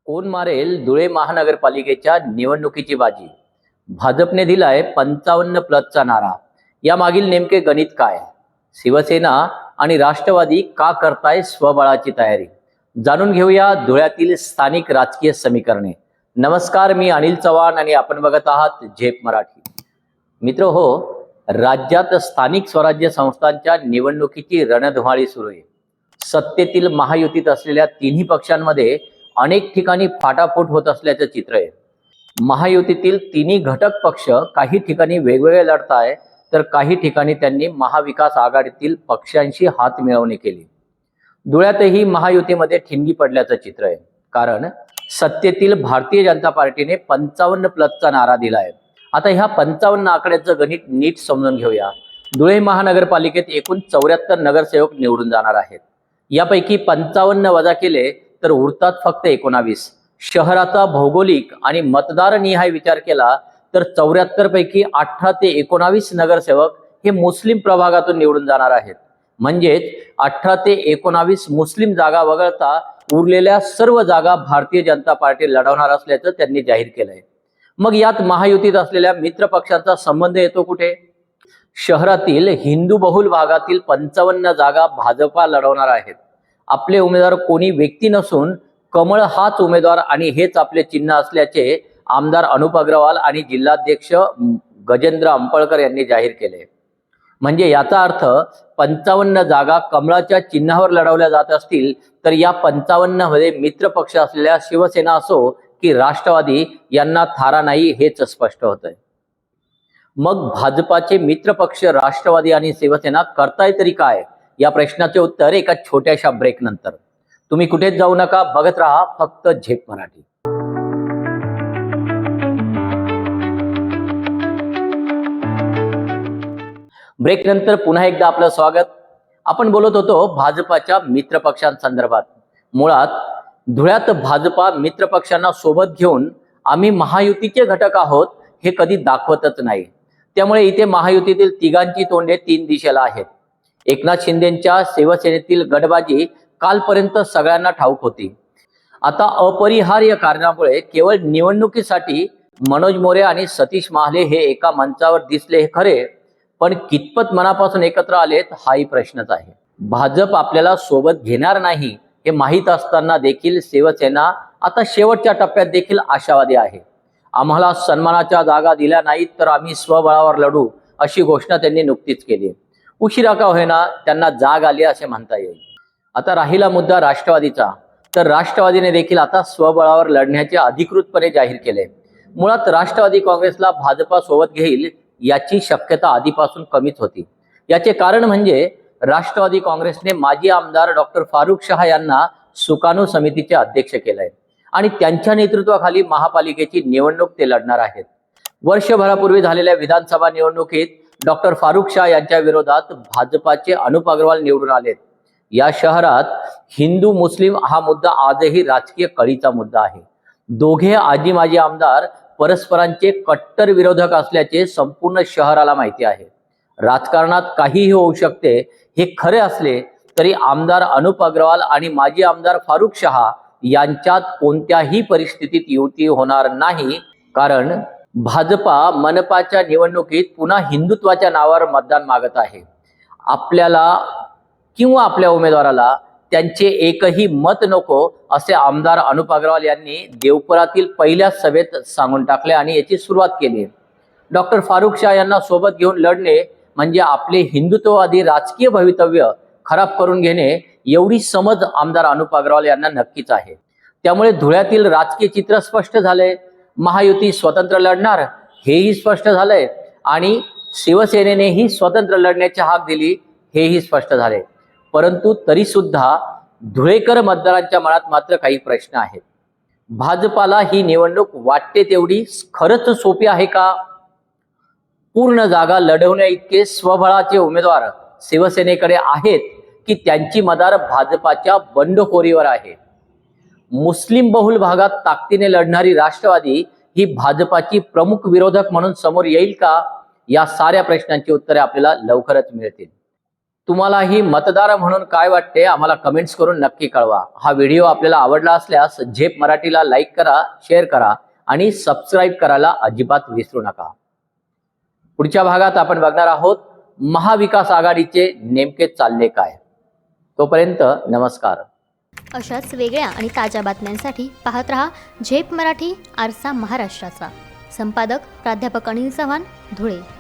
कोण मारेल धुळे महानगरपालिकेच्या निवडणुकीची बाजी? भाजपने दिलाय 55+ नारा. या मागील नेमके गणित काय? शिवसेना आणि राष्ट्रवादी का करताय स्वबळाची तयारी? जाणून घेऊया धुळ्यातील स्थानिक राजकीय समीकरणे. नमस्कार, मी अनिल चव्हाण आणि आपण बघत आहात झेप मराठी. मित्र हो, राज्यात स्थानिक स्वराज्य संस्थांच्या निवडणुकीची रणधुमाळी सुरू आहे. सत्तेतील महायुतीत असलेल्या तिन्ही पक्षांमध्ये अनेक ठिकाणी फाटाफूट होत असल्याचं चित्र आहे. महायुतीतील तिन्ही घटक पक्ष काही ठिकाणी वेगवेगळे लढताय, तर काही ठिकाणी त्यांनी महाविकास आघाडीतील पक्षांशी हात मिळवणी केली. धुळ्यातही महायुतीमध्ये ठिणगी पडल्याचं चित्र आहे, कारण सत्तेतील भारतीय जनता पार्टीने 55+ नारा दिलाय. आता ह्या 55 आकड्याचं गणित नीट समजून घेऊया. धुळे महानगरपालिकेत एकूण 74 नगरसेवक निवडून जाणार आहेत. यापैकी 55 वजा केले तर उरतात फक्त 19. शहराचा भौगोलिक आणि मतदारनिहाय विचार केला तर 74 पैकी 18 ते 19 नगरसेवक हे मुस्लिम प्रभागातून निवडून जाणार आहेत. म्हणजेच 18 ते 19 मुस्लिम जागा वगळता उरलेल्या सर्व जागा भारतीय जनता पार्टी लढवणार असल्याचं त्यांनी जाहीर केलंय. मग यात महायुतीत असलेल्या मित्र पक्षांचा संबंध येतो कुठे? शहरातील हिंदू बहुल भागातील 55 जागा भाजपा लढवणार आहेत. आपले उमेदवार कोणी व्यक्ती नसून कमळ हाच उमेदवार आणि हेच आपले चिन्ह असल्याचे आमदार अनुप अग्रवाल आणि जिल्हाध्यक्ष गजेंद्र अंपळकर यांनी जाहीर केले. म्हणजे याचा अर्थ 55 जागा कमळाच्या चिन्हावर लढवल्या जात असतील, तर या 55 मध्ये मित्र पक्ष असलेल्या शिवसेना असो की राष्ट्रवादी यांना थारा नाही, हेच स्पष्ट होतंय. मग भाजपाचे मित्र पक्ष राष्ट्रवादी आणि शिवसेना करताय तरी काय? या प्रश्नाचे उत्तर एका छोट्याशा ब्रेक नंतर. तुम्ही कुठेच जाऊ नका, बघत राहा फक्त झेप मराठी. ब्रेक नंतर पुन्हा एकदा आपलं स्वागत. आपण बोलत होतो भाजपाच्या मित्र पक्षांसंदर्भात. मुळात धुळ्यात भाजपा मित्र पक्षांना सोबत घेऊन आम्ही महायुतीचे घटक आहोत हे कधी दाखवतच नाही. त्यामुळे इथे महायुतीतील तिघांची तोंडे 3 दिशेला आहेत. एकनाथ शिंदेंच्या शिवसेनेतील गटबाजी कालपर्यंत सगळ्यांना ठाऊक होती. आता अपरिहार्य कारणामुळे केवळ निवडणुकीसाठी मनोज मोरे आणि सतीश महाले हे एका मंचावर दिसले हे खरे, पण कितपत मनापासून एकत्र आलेत हाही प्रश्नच आहे. भाजप आपल्याला सोबत घेणार नाही हे माहीत असताना देखील शिवसेना आता शेवटच्या टप्प्यात देखील आशावादी आहे. आम्हाला सन्मानाच्या जागा दिल्या नाहीत तर आम्ही स्वबळावर लढू, अशी घोषणा त्यांनी नुकतीच केली. उशिरा का होईना त्यांना जाग आली असे म्हणता येईल. आता राहिला मुद्दा राष्ट्रवादीचा, तर राष्ट्रवादीने देखील आता स्वबळावर लढण्याचे अधिकृतपणे जाहीर केले. मुळात राष्ट्रवादी काँग्रेसला भाजपा सोबत घेईल याची शक्यता आधीपासून कमीच होती. याचे कारण म्हणजे राष्ट्रवादी काँग्रेसने माजी आमदार डॉक्टर फारुख शाह यांना सुकाणू समितीचे अध्यक्ष केलंय आणि त्यांच्या नेतृत्वाखाली महापालिकेची निवडणूक ते लढणार आहेत. वर्षभरापूर्वी झालेल्या विधानसभा निवडणुकीत डॉक्टर फारुख शाह यांच्या विरोधात भाजपाचे अनुप अग्रवाल निवडून आलेत. या शहरात हिंदू मुस्लिम हा मुद्दा आजही राजकीय कळीचा मुद्दा आहे. दोघे आजी माजी आमदार परस्परांचे कट्टर विरोधक असल्याचे संपूर्ण शहराला माहिती आहे. राजकारणात काहीही होऊ शकते हे खरे असले तरी आमदार अनुप अग्रवाल आणि माजी आमदार फारुख शाह यांच्यात कोणत्याही परिस्थितीत युती होणार नाही, कारण भाजपा मनपाच्या निवडणुकीत पुन्हा हिंदुत्वाच्या नावावर मतदान मागत आहे. आपल्याला किंवा आपल्या उमेदवाराला त्यांचे एकही मत नको असे आमदार अनुप अग्रवाल यांनी देवपुरातील पहिल्या सभेत सांगून टाकले आणि याची सुरुवात केली. डॉक्टर फारुख शाह यांना सोबत घेऊन लढणे म्हणजे आपले हिंदुत्ववादी राजकीय भवितव्य खराब करून घेणे, एवढी समज आमदार अनुप अग्रवाल यांना नक्कीच आहे. त्यामुळे धुळ्यातील राजकीय चित्र स्पष्ट झालंय. महायुती स्वतंत्र लढणार हेही स्पष्ट झालंय आणि शिवसेनेनेही स्वतंत्र लढण्याची हाक दिली हेही स्पष्ट झाले. परंतु तरी सुद्धा धुळेकर मतदारांच्या मनात मात्र काही प्रश्न आहेत. भाजपाला ही निवडणूक वाटते तेवढी खरंच सोपी आहे का? पूर्ण जागा लढवण्या इतके स्वबळाचे उमेदवार शिवसेनेकडे आहेत की त्यांची मदार भाजपाच्या बंडखोरीवर आहे? मुस्लिम बहुल भागात ताकदीने लढणारी राष्ट्रवादी ही भाजपाची प्रमुख विरोधक म्हणून समोर येईल का? या साऱ्या प्रश्नांची उत्तरे आपल्याला लवकरच मिळतील. तुम्हालाही मतदार म्हणून काय वाटते आम्हाला कमेंट्स करून नक्की कळवा. हा व्हिडिओ आपल्याला आवडला असल्यास झेप मराठीला लाईक करा, शेअर करा आणि सबस्क्राईब करायला अजिबात विसरू नका. पुढच्या भागात आपण बघणार आहोत महाविकास आघाडीचे नेमके चालले काय. तोपर्यंत नमस्कार. अशाच वेगळ्या आणि ताज्या बातम्यांसाठी पाहत रहा झेप मराठी, आरसा महाराष्ट्राचा. संपादक प्राध्यापक अनिल चव्हाण, धुळे.